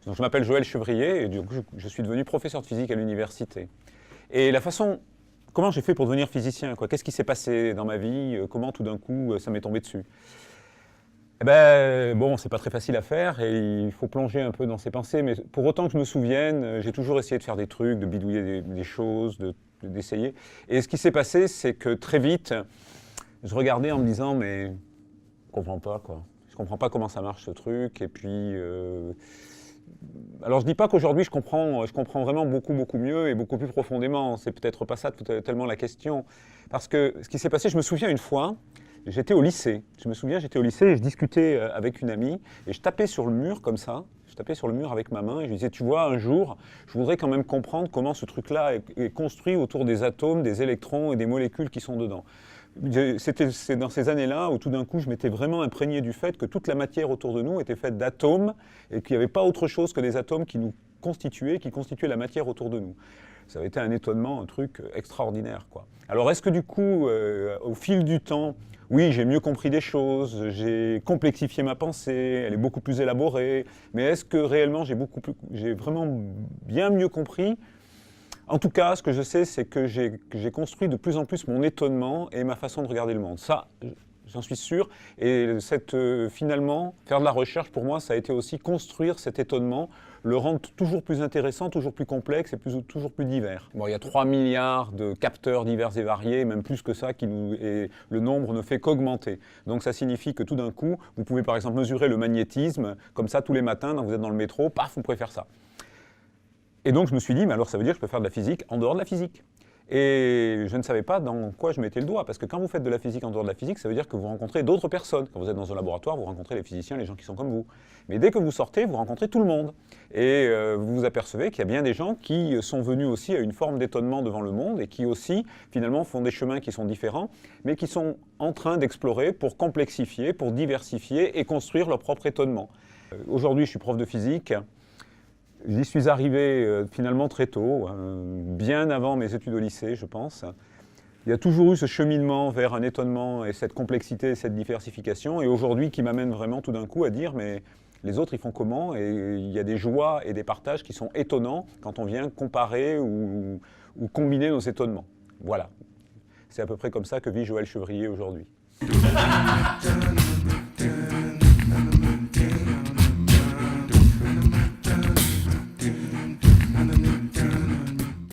Donc, je m'appelle Joël Chevrier et du coup, je suis devenu professeur de physique à l'université. Et la façon, comment j'ai fait pour devenir physicien, quoi? Qu'est-ce qui s'est passé dans ma vie? Comment tout d'un coup ça m'est tombé dessus? Eh ben, bon, c'est pas très facile à faire et il faut plonger un peu dans ses pensées, mais pour autant que je me souvienne, j'ai toujours essayé de faire des trucs, de bidouiller des choses, d'essayer. Et ce qui s'est passé, c'est que très vite, je regardais en me disant, mais je comprends pas, quoi. Je comprends pas comment ça marche ce truc. Et puis, alors je dis pas qu'aujourd'hui je comprends vraiment beaucoup, beaucoup mieux et beaucoup plus profondément. C'est peut-être pas ça tellement la question. Parce que ce qui s'est passé, je me souviens une fois, j'étais au lycée. Je me souviens, j'étais au lycée et je discutais avec une amie et je tapais sur le mur comme ça. Je tapais sur le mur avec ma main et je lui disais, tu vois, un jour, je voudrais quand même comprendre comment ce truc-là est construit autour des atomes, des électrons et des molécules qui sont dedans. C'est dans ces années-là où tout d'un coup je m'étais vraiment imprégné du fait que toute la matière autour de nous était faite d'atomes et qu'il n'y avait pas autre chose que des atomes qui nous constituaient, qui constituaient la matière autour de nous. Ça avait été un étonnement, un truc extraordinaire, quoi. Alors est-ce que du coup, au fil du temps, oui, j'ai mieux compris des choses, j'ai complexifié ma pensée, elle est beaucoup plus élaborée, mais est-ce que réellement j'ai vraiment bien mieux compris? En tout cas, ce que je sais, c'est que j'ai construit de plus en plus mon étonnement et ma façon de regarder le monde. Ça, j'en suis sûr. Et finalement, faire de la recherche, pour moi, ça a été aussi construire cet étonnement, le rendre toujours plus intéressant, toujours plus complexe et toujours plus divers. Bon, il y a 3 milliards de capteurs divers et variés, même plus que ça, et le nombre ne fait qu'augmenter. Donc ça signifie que tout d'un coup, vous pouvez par exemple mesurer le magnétisme, comme ça tous les matins, quand vous êtes dans le métro, paf, vous pouvez faire ça. Et donc je me suis dit, mais alors ça veut dire que je peux faire de la physique en dehors de la physique. Et je ne savais pas dans quoi je mettais le doigt, parce que quand vous faites de la physique en dehors de la physique, ça veut dire que vous rencontrez d'autres personnes. Quand vous êtes dans un laboratoire, vous rencontrez les physiciens, les gens qui sont comme vous. Mais dès que vous sortez, vous rencontrez tout le monde. Et vous vous apercevez qu'il y a bien des gens qui sont venus aussi à une forme d'étonnement devant le monde et qui aussi, finalement, font des chemins qui sont différents, mais qui sont en train d'explorer pour complexifier, pour diversifier et construire leur propre étonnement. Aujourd'hui, je suis prof de physique. J'y suis arrivé finalement très tôt, bien avant mes études au lycée, je pense. Il y a toujours eu ce cheminement vers un étonnement et cette complexité, cette diversification, et aujourd'hui qui m'amène vraiment tout d'un coup à dire, mais les autres, ils font comment? Et il y a des joies et des partages qui sont étonnants quand on vient comparer ou combiner nos étonnements. Voilà. C'est à peu près comme ça que vit Joël Chevrier aujourd'hui.